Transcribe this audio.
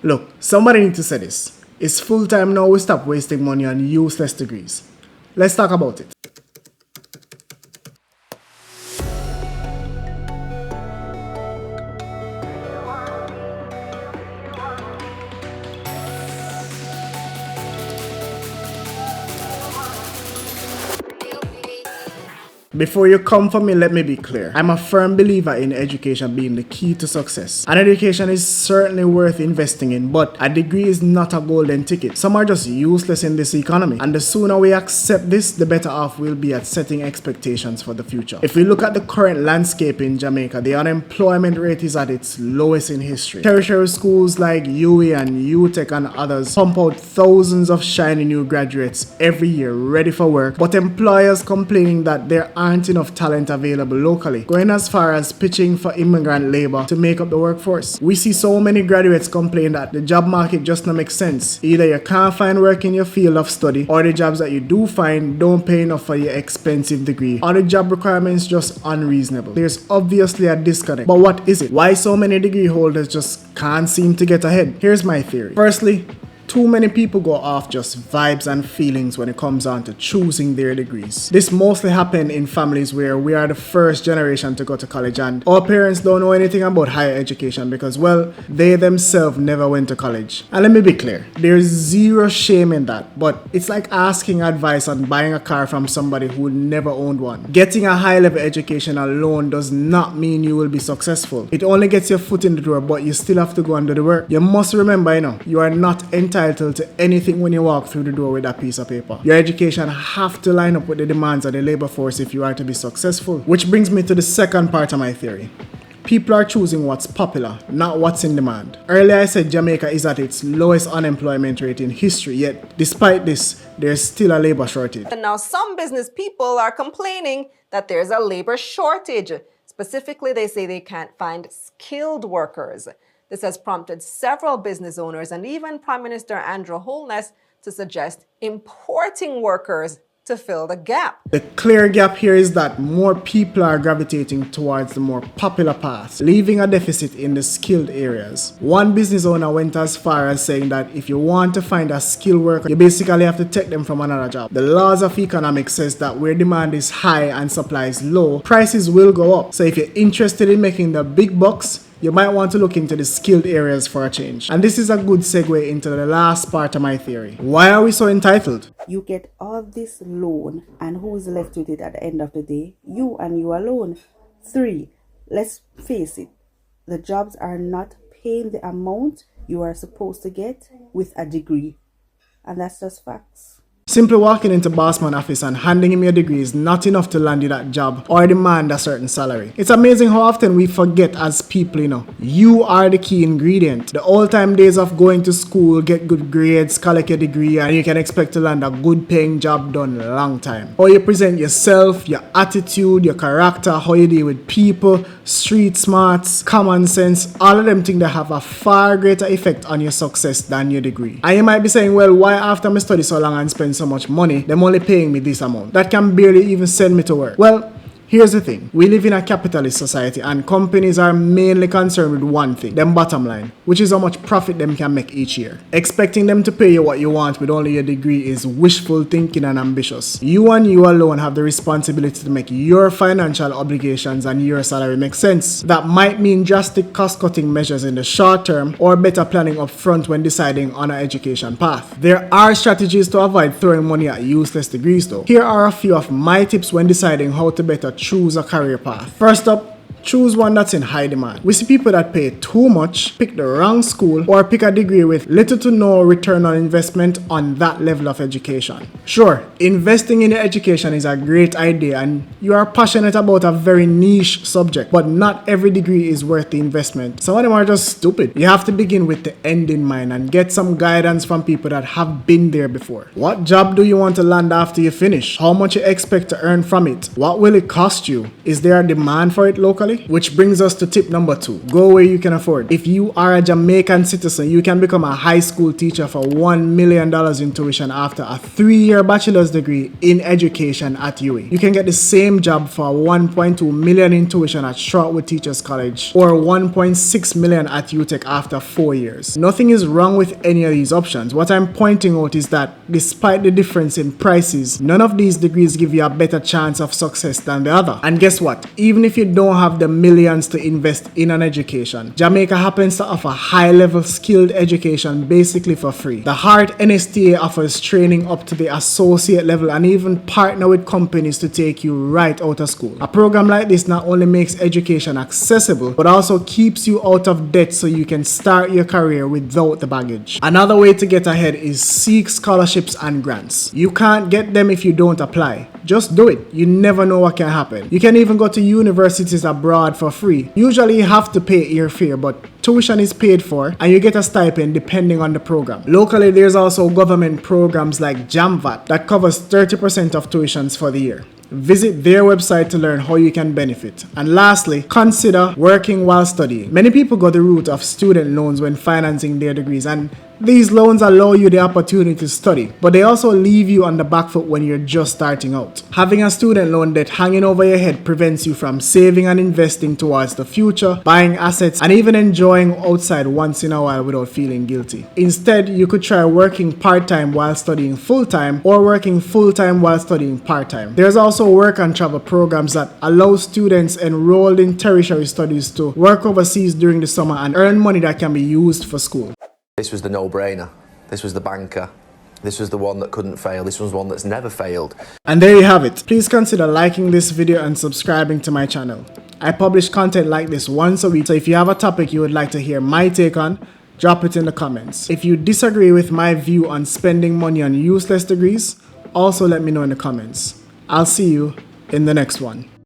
Look, somebody needs to say this. It's full time now, we stop wasting money on useless degrees. Let's talk about it. Before you come for me, let me be clear. I'm a firm believer in education being the key to success. And education is certainly worth investing in, but a degree is not a golden ticket. Some are just useless in this economy. And the sooner we accept this, the better off we'll be at setting expectations for the future. If we look at the current landscape in Jamaica, the unemployment rate is at its lowest in history. Tertiary schools like UWI and UTech and others pump out thousands of shiny new graduates every year ready for work, but employers complaining that there aren't enough talent available locally, going as far as pitching for immigrant labor to make up the workforce. We see so many graduates complain that the job market just don't make sense. Either you can't find work in your field of study, or the jobs that you do find don't pay enough for your expensive degree, or the job requirements just unreasonable. There's obviously a disconnect. But what is it? Why so many degree holders just can't seem to get ahead? Here's my theory. Firstly, too many people go off just vibes and feelings when it comes down to choosing their degrees. This mostly happens in families where we are the first generation to go to college and our parents don't know anything about higher education because, well, they themselves never went to college. And let me be clear, there's zero shame in that, but it's like asking advice on buying a car from somebody who never owned one. Getting a high-level education alone does not mean you will be successful. It only gets your foot in the door, but you still have to go and do the work. You must remember, you are not entitled to anything when you walk through the door with that piece of paper. Your education have to line up with the demands of the labor force if you are to be successful. Which brings me to the second part of my theory. People are choosing what's popular, not what's in demand. Earlier I said Jamaica is at its lowest unemployment rate in history, yet despite this, there's still a labor shortage. And now some business people are complaining that there's a labor shortage. Specifically, they say they can't find skilled workers. This has prompted several business owners and even Prime Minister Andrew Holness to suggest importing workers to fill the gap. The clear gap here is that more people are gravitating towards the more popular paths, leaving a deficit in the skilled areas. One business owner went as far as saying that if you want to find a skilled worker, you basically have to take them from another job. The laws of economics says that where demand is high and supply is low, prices will go up. So if you're interested in making the big bucks, you might want to look into the skilled areas for a change. And this is a good segue into the last part of my theory. Why are we so entitled? You get all this loan, and who is left with it at the end of the day? You and you alone. 3, let's face it, the jobs are not paying the amount you are supposed to get with a degree. And that's just facts. Simply walking into bossman's office and handing him your degree is not enough to land you that job or demand a certain salary. It's amazing how often we forget as people, you are the key ingredient. The old-time days of going to school, get good grades, collect your degree, and you can expect to land a good paying job done a long time. How you present yourself, your attitude, your character, how you deal with people, street smarts, common sense, all of them things that have a far greater effect on your success than your degree. And you might be saying, well, why after I study so long and spend so much money, them only paying me this amount? That can barely even send me to work. Well, here's the thing. We live in a capitalist society and companies are mainly concerned with one thing, them bottom line, which is how much profit them can make each year. Expecting them to pay you what you want with only your degree is wishful thinking and ambitious. You and you alone have the responsibility to make your financial obligations and your salary make sense. That might mean drastic cost-cutting measures in the short term or better planning up front when deciding on an education path. There are strategies to avoid throwing money at useless degrees though. Here are a few of my tips when deciding how to better choose a career path. First up, choose one that's in high demand. We see people that pay too much, pick the wrong school, or pick a degree with little to no return on investment on that level of education. Sure, investing in your education is a great idea and you are passionate about a very niche subject, but not every degree is worth the investment. Some of them are just stupid. You have to begin with the end in mind and get some guidance from people that have been there before. What job do you want to land after you finish? How much you expect to earn from it? What will it cost you? Is there a demand for it locally? locally. Which brings us to tip number 2. Go where you can afford. If you are a Jamaican citizen, you can become a high school teacher for $1 million in tuition after a 3-year bachelor's degree in education at UWI. You can get the same job for $1.2 million in tuition at Shortwood Teachers College or $1.6 million at UTech after 4 years. Nothing is wrong with any of these options. What I'm pointing out is that despite the difference in prices, none of these degrees give you a better chance of success than the other. And guess what? Even if you don't have the millions to invest in an education, Jamaica happens to offer high-level skilled education basically for free. The Heart NSTA offers training up to the associate level and even partner with companies to take you right out of school. A program like this not only makes education accessible, but also keeps you out of debt so you can start your career without the baggage. Another way to get ahead is seek scholarships and grants. You can't get them if you don't apply. Just do it. You never know what can happen. You can even go to universities abroad for free. Usually you have to pay airfare, but tuition is paid for and you get a stipend depending on the program. Locally, there's also government programs like JAMVAT that covers 30% of tuitions for the year. Visit their website to learn how you can benefit. And lastly, consider working while studying. Many people go the route of student loans when financing their degrees, and these loans allow you the opportunity to study, but they also leave you on the back foot when you're just starting out. Having a student loan debt hanging over your head prevents you from saving and investing towards the future, buying assets, and even enjoying outside once in a while without feeling guilty. Instead, you could try working part-time while studying full-time or working full-time while studying part-time. There's also work and travel programs that allow students enrolled in tertiary studies to work overseas during the summer and earn money that can be used for school. This was the no-brainer. This was the banker. This was the one that couldn't fail. This was one that's never failed. And there you have it. Please consider liking this video and subscribing to my channel. I publish content like this once a week, so if you have a topic you would like to hear my take on, drop it in the comments. If you disagree with my view on spending money on useless degrees, also let me know in the comments. I'll see you in the next one.